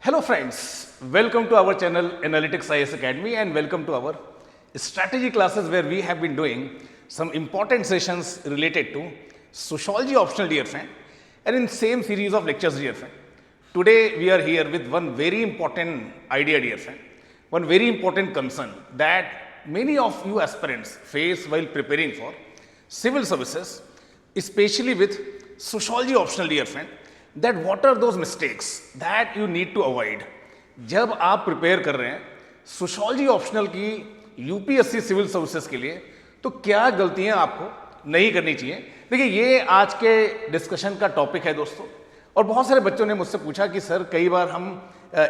Hello friends, welcome to our channel Analytics IAS Academy and welcome to our strategy classes where we have been doing some important sessions related to sociology optional dear friend and in same series of lectures dear friend. Today we are here with one very important idea dear friend, one very important concern that many of you aspirants face while preparing for civil services, especially with sociology optional dear friend. That what are those mistakes that you need to avoid जब आप prepare कर रहे हैं sociology optional की UPSC civil services के लिए, तो क्या गलतियां आपको नहीं करनी चाहिए। देखिए ये आज के डिस्कशन का टॉपिक है दोस्तों, और बहुत सारे बच्चों ने मुझसे पूछा कि सर कई बार हम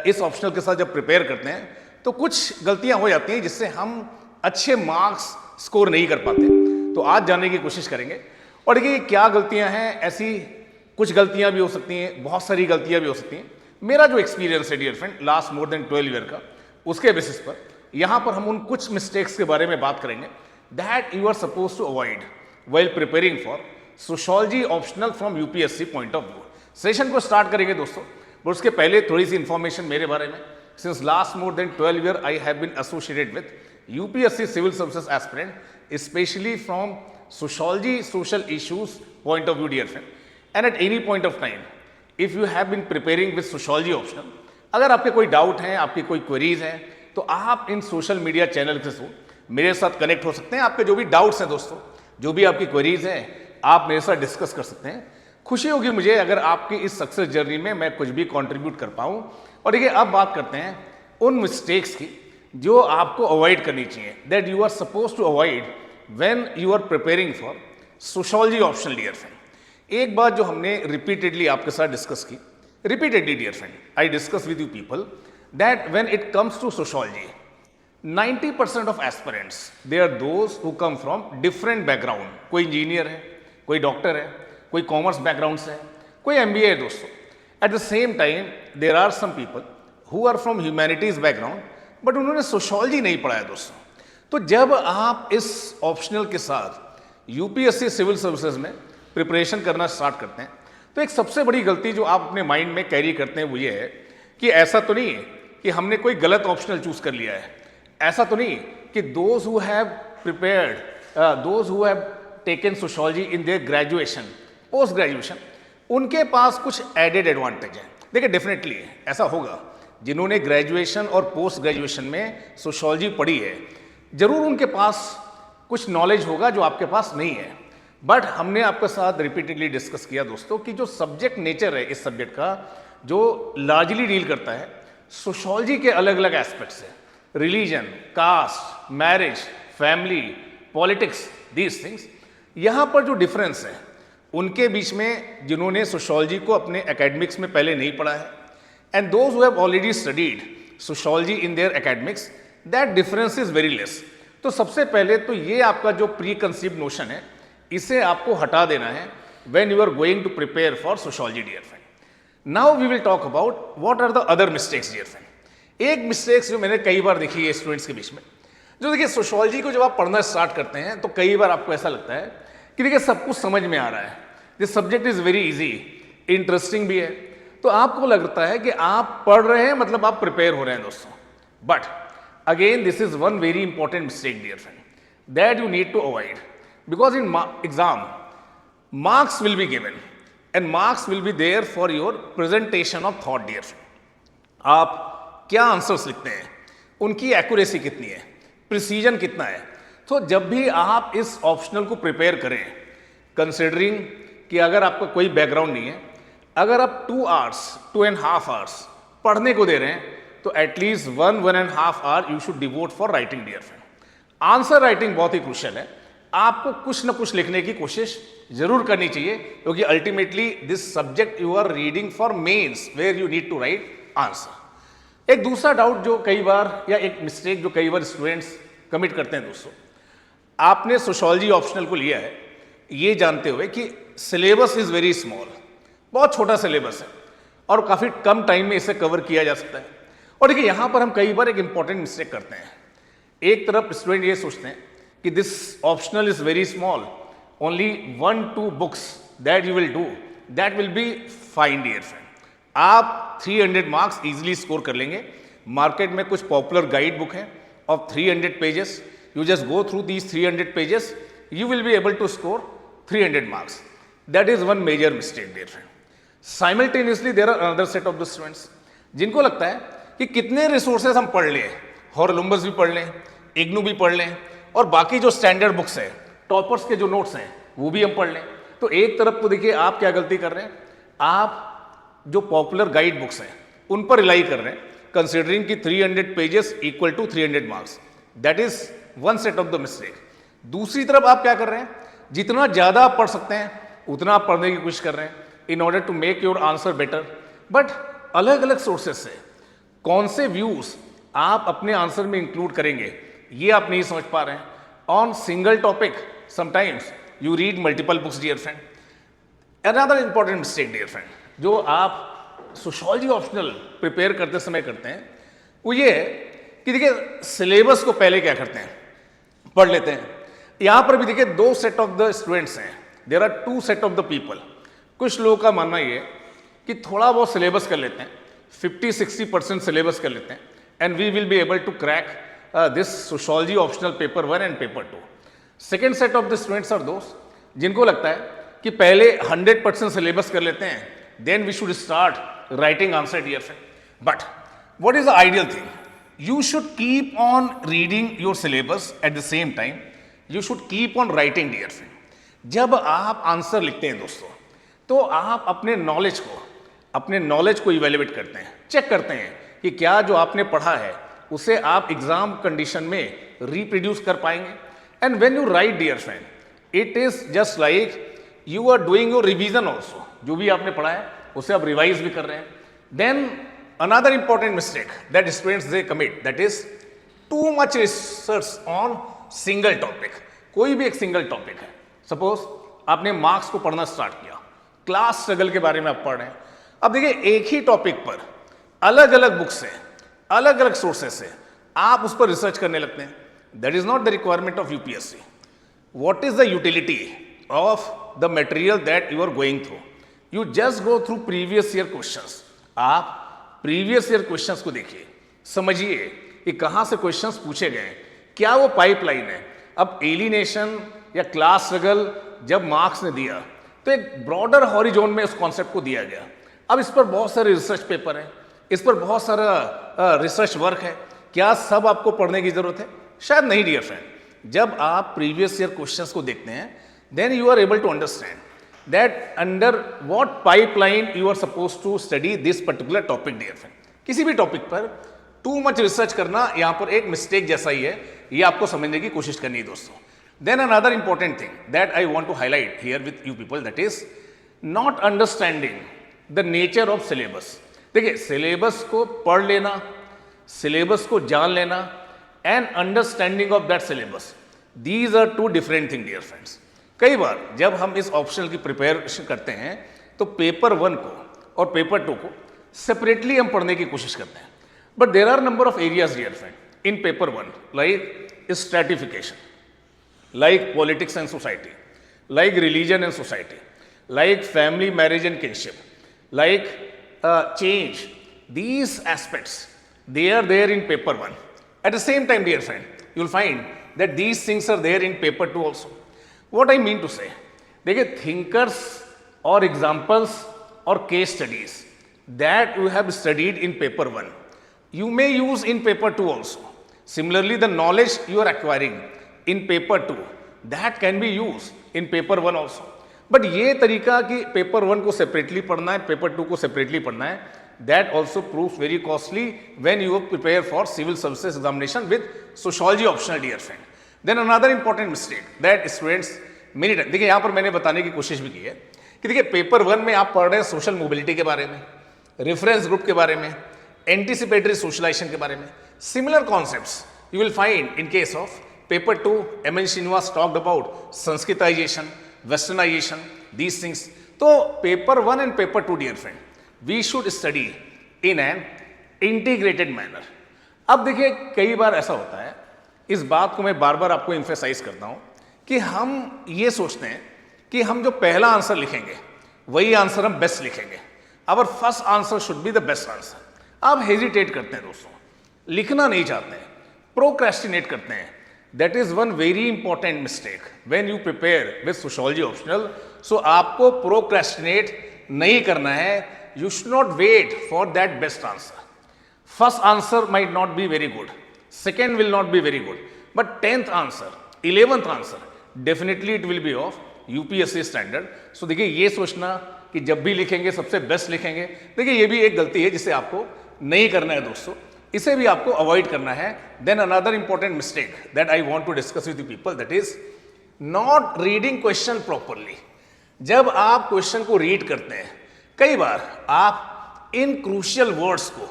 इस ऑप्शनल के साथ जब प्रिपेयर करते हैं तो कुछ गलतियां हो जाती हैं जिससे हम अच्छे मार्क्स स्कोर नहीं कर पाते। तो आज जानने की कोशिश करेंगे और देखिए क्या गलतियां हैं। ऐसी कुछ गलतियां भी हो सकती हैं, बहुत सारी गलतियां भी हो सकती हैं। मेरा जो एक्सपीरियंस है dear friend last more than 12 year का, उसके बेसिस पर यहां पर हम उन कुछ मिस्टेक्स के बारे में बात करेंगे that you are suppose to avoid while preparing for sociology optional from UPSC point of view. Session को स्टार्ट करेंगे दोस्तों, बट उसके पहले थोड़ी सी इंफॉर्मेशन मेरे बारे में। Since last more than 12 year I have been associated with UPSC civil services aspirant, specially from sociology social issues point of view dear friend, and at any point of time if you have been preparing with sociology optional, अगर आपके कोई doubt हैं, आपकी कोई queries हैं, तो आप इन social media channel के थ्रू मेरे साथ कनेक्ट हो सकते हैं। आपके जो भी डाउट्स हैं दोस्तों, जो भी आपकी क्वेरीज हैं, आप मेरे साथ डिस्कस कर सकते हैं। खुशी होगी मुझे अगर आपकी इस सक्सेस जर्नी में मैं कुछ भी कंट्रीब्यूट कर पाऊँ। और देखिए अब बात करते हैं उन मिस्टेक्स की जो आपको अवॉइड करनी चाहिए, that you are suppose to avoid when you are preparing for sociology optional dear friend. एक बात जो हमने repeatedly आपके साथ डिस्कस की, repeatedly dear friend, I discuss with you people that when it comes to sociology, 90% of aspirants they are those who come from different background. कोई engineer है, कोई डॉक्टर है, कोई कॉमर्स बैकग्राउंड से है, कोई MBA है दोस्तों। At the same time there are some people who are from humanities background, but उन्होंने सोशोलॉजी नहीं पढ़ा है दोस्तों। तो जब आप इस ऑप्शनल के साथ यूपीएससी सिविल सर्विसेज में प्रिपरेशन करना स्टार्ट करते हैं, तो एक सबसे बड़ी गलती जो आप अपने माइंड में कैरी करते हैं वो ये है कि ऐसा तो नहीं है कि हमने कोई गलत ऑप्शनल चूज कर लिया है। ऐसा तो नहीं कि those who have prepared, those who have taken sociology in their graduation, post graduation, उनके पास कुछ एडेड एडवांटेज है। देखिए डेफिनेटली ऐसा होगा, जिन्होंने ग्रेजुएशन और पोस्ट ग्रेजुएशन में सोशोलॉजी पढ़ी है जरूर उनके पास कुछ नॉलेज होगा जो आपके पास नहीं है। बट हमने आपके साथ रिपीटेडली डिस्कस किया दोस्तों कि जो सब्जेक्ट नेचर है इस सब्जेक्ट का, जो लार्जली डील करता है सोशोलॉजी के अलग अलग एस्पेक्ट्स है, religion, caste, marriage, family, politics, these things. यहाँ पर जो डिफरेंस है उनके बीच में जिन्होंने सोशोलॉजी को अपने एकेडमिक्स में पहले नहीं पढ़ा है and those who have already studied sociology in their academics, that difference is very less. तो सबसे पहले तो ये आपका जो प्री कंसीव्ड नोशन है इसे आपको हटा देना है when you are going to prepare for sociology dear friend. Now we will talk about what are the other mistakes dear friend. एक मिस्टेक्स जो मैंने कई बार देखी है स्टूडेंट्स के बीच में, जो देखिए सोशोलॉजी को जब आप पढ़ना स्टार्ट करते हैं तो कई बार आपको ऐसा लगता है कि देखिए सब कुछ समझ में आ रहा है, this subject is very easy, interesting भी है, तो आपको लगता है कि आप पढ़ रहे हैं मतलब आप प्रिपेयर हो रहे हैं दोस्तों। But again this is one very important mistake dear friend that you need to avoid, because in exam marks will be given and marks will be there for your presentation of thought dear friend। आप क्या answers लिखते हैं, उनकी accuracy कितनी है, precision कितना है। तो जब भी आप इस ऑप्शनल को प्रिपेयर करें, कंसिडरिंग कि अगर आपका कोई बैकग्राउंड नहीं है, अगर आप 2 hours 2.5 hours पढ़ने को दे रहे हैं, तो at least 1.5 hour you should devote for writing dear friend. Answer writing बहुत ही क्रूशियल है, आपको कुछ ना कुछ लिखने की कोशिश जरूर करनी चाहिए, क्योंकि ultimately this subject you are reading for mains where you need to write answer. एक दूसरा डाउट जो कई बार, या एक मिस्टेक जो कई बार स्टूडेंट्स कमिट करते हैं दोस्तों, आपने सोशोलॉजी ऑप्शनल को लिया है ये जानते हुए कि सिलेबस इज वेरी स्मॉल, बहुत छोटा सिलेबस है और काफ़ी कम टाइम में इसे कवर किया जा सकता है। और देखिए यहाँ पर हम कई बार एक इंपॉर्टेंट मिस्टेक करते हैं। एक तरफ स्टूडेंट ये सोचते हैं कि this optional is very small, only 1-2 books that you will do, that will be fine dear friend. आप 300 मार्क्स इजीली स्कोर कर लेंगे। मार्केट में कुछ पॉपुलर गाइड बुक है of 300 pages, you just go through these 300 pages, you will be able to score 300 marks. That is one major mistake, dear friend. Simultaneously, there are another set of the students जिनको लगता है कि कितने resources हम पढ़ लें, हॉरलुम्बस भी पढ़ लें, इग्नू भी पढ़ लें, और बाकी जो स्टैंडर्ड बुक्स हैं, टॉपर्स के जो नोट्स हैं, वो भी हम पढ़ लें। तो एक तरफ तो देखिए आप क्या गलती कर रहे हैं, आप जो पॉपुलर गाइड बुक्स हैं उन पर रिलाई कर रहे हैं, कंसिडरिंग कि 300 pages equal to 300 marks. That is one set of the mistake. दूसरी तरफ आप क्या कर रहे हैं, जितना ज़्यादा आप पढ़ सकते हैं उतना आप पढ़ने की कोशिश कर रहे हैं in order to make your answer better, but अलग अलग सोर्सेज से कौन से व्यूज आप अपने आंसर में इंक्लूड करेंगे ये आप नहीं समझ पा रहे हैं। On single topic sometimes you read multiple books, dear friend. Another important mistake, dear friend, जो आप सोशियोलॉजी ऑप्शनल प्रिपेयर करते समय करते हैं, वो ये है कि देखिए सिलेबस को पहले क्या करते हैं, पढ़ लेते हैं। यहां पर भी देखिए दो सेट ऑफ द स्टूडेंट्स हैं, there are two set of the people. कुछ लोगों का मानना ये कि थोड़ा बहुत सिलेबस कर लेते हैं, 50-60% सिलेबस कर लेते हैं, and we will be able to crack this sociology optional paper 1 and paper 2। Second set of the students are दोस्त जिनको लगता है कि पहले 100% सिलेबस कर लेते हैं, then we should start writing answer, dear friend. But what is the ideal thing, you should keep on reading your syllabus at the same time you should keep on writing, dear friend। जब आप answer लिखते हैं दोस्तों, तो आप अपने knowledge को evaluate करते हैं, चेक करते हैं कि क्या जो आपने पढ़ा है उसे आप एग्जाम कंडीशन में रिप्रोड्यूस कर पाएंगे। And when you write, dear friend, it is just like you are doing your revision also. जो भी आपने पढ़ा है उसे आप रिवाइज भी कर रहे हैं। Then another important mistake that students they commit, that is too much research on single topic। कोई भी एक सिंगल टॉपिक है, सपोज आपने मार्क्स को पढ़ना स्टार्ट किया, क्लास स्ट्रगल के बारे में आप पढ़ रहे हैं। अब देखिए एक ही टॉपिक पर अलग अलग बुक से, अलग अलग सोर्सेस से आप उस पर रिसर्च करने लगते हैं। That is not the requirement of UPSC. What is the utility of the material that you are going through? You just go through previous year questions. आप प्रीवियस ईयर क्वेश्चंस को देखिए, समझिए कि कहां से क्वेश्चंस पूछे गए, क्या वो पाइपलाइन है। अब एलिनेशन या क्लास स्ट्रगल जब मार्क्स ने दिया तो एक ब्रॉडर हॉरिजॉन में उस कॉन्सेप्ट को दिया गया। अब इस पर बहुत सारे रिसर्च पेपर हैं, इस पर बहुत सारा रिसर्च वर्क है, क्या सब आपको पढ़ने की जरूरत है? शायद नहीं, डियर फ्रेंड। जब आप प्रीवियस ईयर क्वेश्चंस को देखते हैं, then you are able to understand that under what pipeline you are supposed to study this particular topic, dear friend। किसी भी टॉपिक पर टू मच रिसर्च करना यहां पर एक मिस्टेक जैसा ही है, ये आपको समझने की कोशिश करनी है दोस्तों। Then another important thing that I want to highlight here with you people, that is not understanding the nature of syllabus. देखिए सिलेबस को पढ़ लेना, सिलेबस को जान लेना and understanding of that syllabus, these are two different thing, dear friends. कई बार जब हम इस ऑप्शनल की प्रिपरेशन करते हैं तो पेपर 1 को और पेपर 2 को सेपरेटली हम पढ़ने की कोशिश करते हैं, but there are number of areas, dear friend, in paper 1 like stratification, like politics and society, like religion and society, like family, marriage and kinship, like change. These aspects, they are there in paper 1. At the same time, dear friend, you will find that these things are there in paper 2 also. What I mean to say, देखिए thinkers or examples or case studies that you have studied in paper 1, you may use in paper 2 also. Similarly, the knowledge you are acquiring in paper 2, that can be used in paper 1 also. But ये तरीका कि paper 1 को separately पढ़ना है, paper 2 को separately पढ़ना है, that also proves very costly when you prepare for civil services examination with sociology optional, dear friend. Then another important mistake that students many times, देखिए यहाँ पर मैंने बताने की कोशिश भी की है कि देखिए पेपर 1 में आप पढ़ रहे हैं सोशल मोबिलिटी के बारे में, रेफरेंस ग्रुप के बारे में, एंटीसिपेटरी सोशलाइजेशन के बारे में। Similar concepts you will find in case of paper 2। M N Srinivas talked about sanskritization, westernization, these things. तो paper 1 and paper 2, dear friend, we should study in an integrated manner. अब देखिए कई बार ऐसा होता है, इस बात को मैं बार बार आपको एम्फेसाइज करता हूं कि हम ये सोचते हैं कि हम जो पहला आंसर लिखेंगे वही आंसर हम बेस्ट लिखेंगे। Our first answer should be the best answer. आप हेजिटेट करते हैं दोस्तों, लिखना नहीं चाहते हैं, प्रोक्रेस्टिनेट करते हैं। That is one very important mistake when you prepare with sociology optional. So आपको प्रोक्रेस्टिनेट नहीं करना है, you should not wait for that best answer. First answer might not be very good, second will not be very good, but 10th answer, 11th answer definitely it will be of UPSC standard. So देखिए, ये सोचना कि जब भी लिखेंगे सबसे best लिखेंगे, देखिए ये भी एक गलती है जिसे आपको नहीं करना है दोस्तों, इसे भी आपको अवॉइड करना है। Then another important mistake that I want to discuss with people, that is not reading question properly. जब आप क्वेश्चन को रीड करते हैं, कई बार आप इन क्रूशियल वर्ड्स को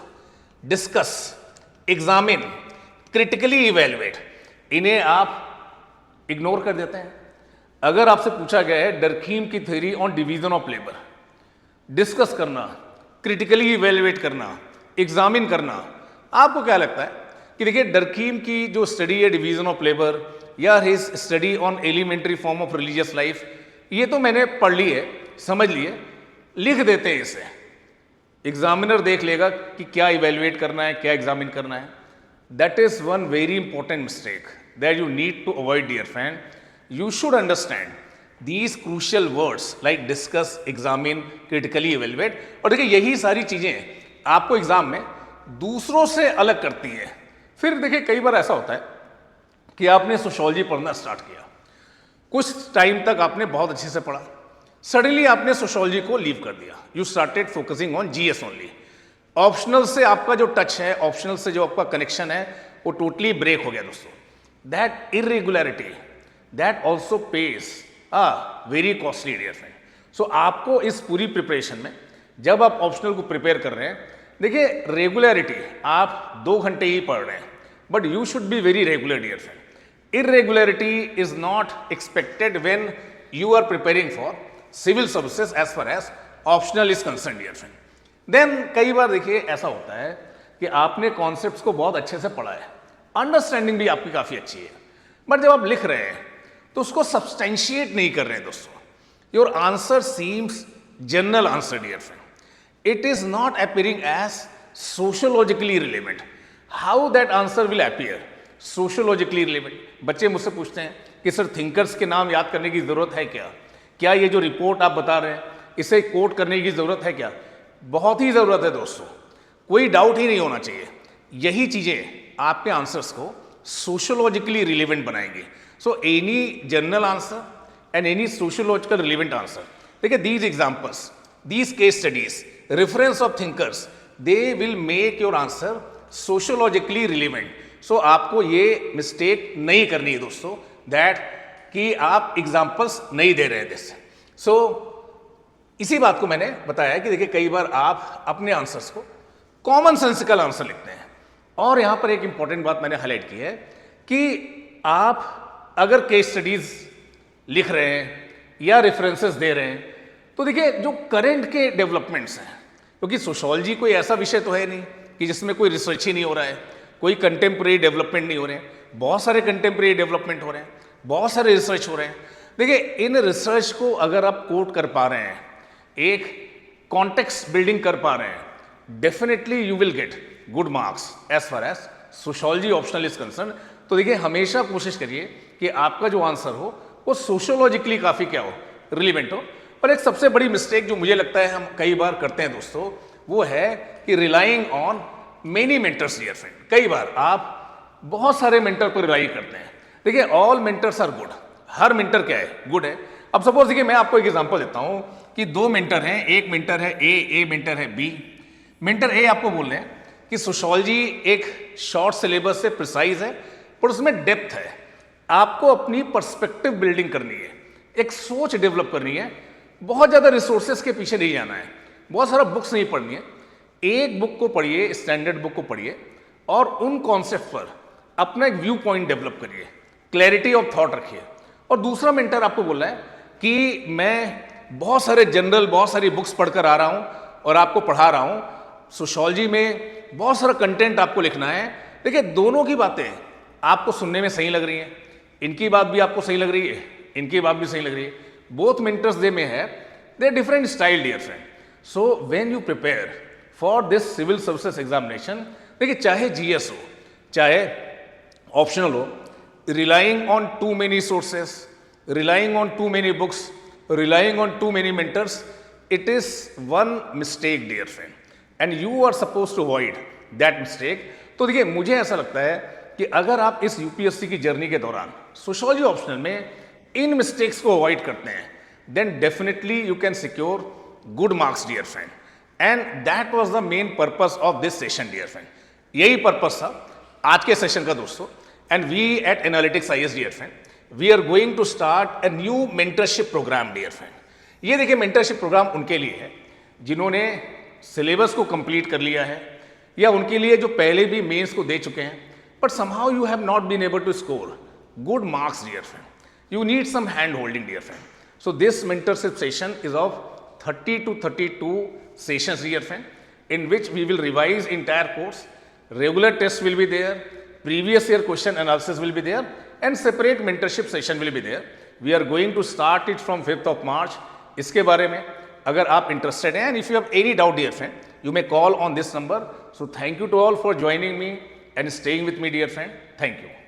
डिस्कस, एग्जामिन, क्रिटिकली इवेल्युएट, इन्हें आप इग्नोर कर देते हैं। अगर आपसे पूछा गया है डर्कीम की theory on division of labour, discuss करना, क्रिटिकली इवेल्युएट करना, एग्जामिन करना, आपको क्या लगता है कि देखिए डर्कीम की जो स्टडी है डिवीजन ऑफ लेबर या his study on elementary form of religious life, ये तो मैंने पढ़ ली है, समझ लिए, लिख देते हैं इसे, एग्जामिनर देख लेगा कि क्या इवेल्युएट करना है, क्या एग्जामिन करना है। That is one very important mistake that you need to avoid dear friend. You should understand these crucial words like discuss, examine, critically evaluate। और देखिए यही सारी चीजें आपको एग्जाम में दूसरों से अलग करती हैं। फिर देखिए कई बार ऐसा होता है कि आपने सोशियोलॉजी पढ़ना स्टार्ट किया, कुछ टाइम तक आपने बहुत अच्छे से पढ़ा, सडनली आपने सोशियोलॉजी को लीव कर दिया, you started focusing on GS only. Optional से आपका जो टच है, ऑप्शनल से जो आपका कनेक्शन है, वो टोटली ब्रेक हो गया दोस्तों। That irregularity that also pays a very costly dear friend। so आपको इस पूरी प्रिपरेशन में, जब आप ऑप्शनल को प्रिपेयर कर रहे हैं, देखिए रेगुलरिटी, आप 2 घंटे ही पढ़ रहे हैं, but you should be very regular dear friend. Irregularity is not expected when you are preparing for civil services as far as optional is concern dear friend. Then कई बार देखिए ऐसा होता है कि आपने कॉन्सेप्ट्स को बहुत अच्छे से पढ़ा है, अंडरस्टैंडिंग भी आपकी काफ़ी अच्छी है, बट जब आप लिख रहे हैं तो उसको सब्सटेंशिएट नहीं कर रहे हैं दोस्तों। Your answer seems general answer dear friend, it is not appearing as sociologically relevant. How that answer will appear sociologically relevant? बच्चे मुझसे पूछते हैं कि सर थिंकर्स के नाम याद करने की जरूरत है क्या? क्या ये जो रिपोर्ट आप बता रहे हैं इसे कोट करने की जरूरत है क्या? बहुत ही जरूरत है दोस्तों, कोई डाउट ही नहीं होना चाहिए। यही चीजें आपके आंसर्स को सोशियोलॉजिकली रिलेवेंट बनाएंगी। So any general answer and any sociological relevant answer, देखिए these examples, these case studies, reference of thinkers, they will make your answer sociologically relevant। So आपको ये mistake नहीं करनी है दोस्तों, that कि आप examples नहीं दे रहे हैं this। So इसी बात को मैंने बताया कि देखिए कई बार आप अपने आंसर्स को कॉमन सेंसिकल आंसर लिखते हैं। और यहाँ पर एक इंपॉर्टेंट बात मैंने हाईलाइट की है कि आप अगर केस स्टडीज लिख रहे हैं या रेफरेंसेस दे रहे हैं, तो देखिए जो करंट के डेवलपमेंट्स हैं, क्योंकि सोशियोलॉजी कोई ऐसा विषय तो है नहीं कि जिसमें कोई रिसर्च ही नहीं हो रहा है, कोई कंटेम्प्रेरी डेवलपमेंट नहीं हो रहे हैं। बहुत सारे कंटेम्प्रेरी डेवलपमेंट हो रहे हैं, बहुत सारे रिसर्च हो रहे हैं। देखिए इन रिसर्च को अगर आप कोट कर पा रहे हैं, एक कॉन्टेक्स्ट बिल्डिंग कर पा रहे हैं, definitely you will get good marks as far as sociology optional is concern. तो देखिए हमेशा कोशिश करिए कि आपका जो आंसर हो वो सोशियोलॉजिकली काफ़ी क्या हो, रिलीवेंट हो। और एक सबसे बड़ी मिस्टेक जो मुझे लगता है हम कई बार करते हैं दोस्तों, वो है कि relying on many mentors dear friend. कई बार आप बहुत सारे मेंटर पर रिलाई करते हैं। देखिए ऑल मेंटर्स आर गुड, हर मेंटर क्या है, गुड है। अब सपोज देखिए मैं आपको एक एग्जांपल देता हूं कि 2 मेंटर हैं, एक मेंटर है ए मेंटर है बी। मेंटर ए आपको बोल रहे हैं कि सोशियोलॉजी एक शॉर्ट सिलेबस से प्रिसाइज है, पर उसमें डेप्थ है। आपको अपनी पर्सपेक्टिव बिल्डिंग करनी है, एक सोच डेवलप करनी है, बहुत ज़्यादा रिसोर्सेज के पीछे नहीं जाना है, बहुत सारा बुक्स नहीं पढ़नी है। एक बुक को पढ़िए, स्टैंडर्ड बुक को पढ़िए और उन कॉन्सेप्ट पर अपना एक व्यू पॉइंट डेवलप करिए, क्लैरिटी ऑफ थॉट रखिए। और दूसरा मेंटर आपको बोल रहा है कि मैं बहुत सारे जनरल, बहुत सारी बुक्स पढ़कर आ रहा हूँ और आपको पढ़ा रहा हूँ, सोशियोलॉजी में बहुत सारा कंटेंट आपको लिखना है। देखिए दोनों की बातें आपको सुनने में सही लग रही हैं, इनकी बात भी आपको सही लग रही है, इनकी बात भी सही लग रही है। बोथ मेंटर्स दे में है they different style dear friend. So when you prepare for this civil services examination, देखिए चाहे जीएस हो चाहे ऑप्शनल हो, relying on too many sources, relying on too many books, relying on too many mentors, it is one mistake dear friend, and you are supposed to avoid that mistake. तो देखिए मुझे ऐसा लगता है कि अगर आप इस यूपीएससी की जर्नी के दौरान सोशियोलॉजी ऑप्शनल में इन मिस्टेक्स को अवॉइड करते हैं, then definitely you can secure good marks dear friend, and that was the main purpose of this session dear friend. यही पर्पस था आज के सेशन का दोस्तों. And we at Analytics IAS dear friend, we are going to start a new mentorship program dear friend. ये देखिए mentorship program उनके लिए है जिन्होंने सिलेबस को कंप्लीट कर लिया है या उनके लिए जो पहले भी मेंस को दे चुके हैं, but somehow you have not been able to score good marks dear friend. You need some hand holding dear friend. So this mentorship session is of 30 to 32 sessions dear friend, in which we will revise entire course. Regular tests will be there, previous year question analysis will be there, and separate mentorship session will be there. We are going to start it from 5th of March. इसके बारे में अगर आप interested हैं, and if you have any doubt dear friend, you may call on this number. So thank you to all for joining me and staying with me dear friend. Thank you.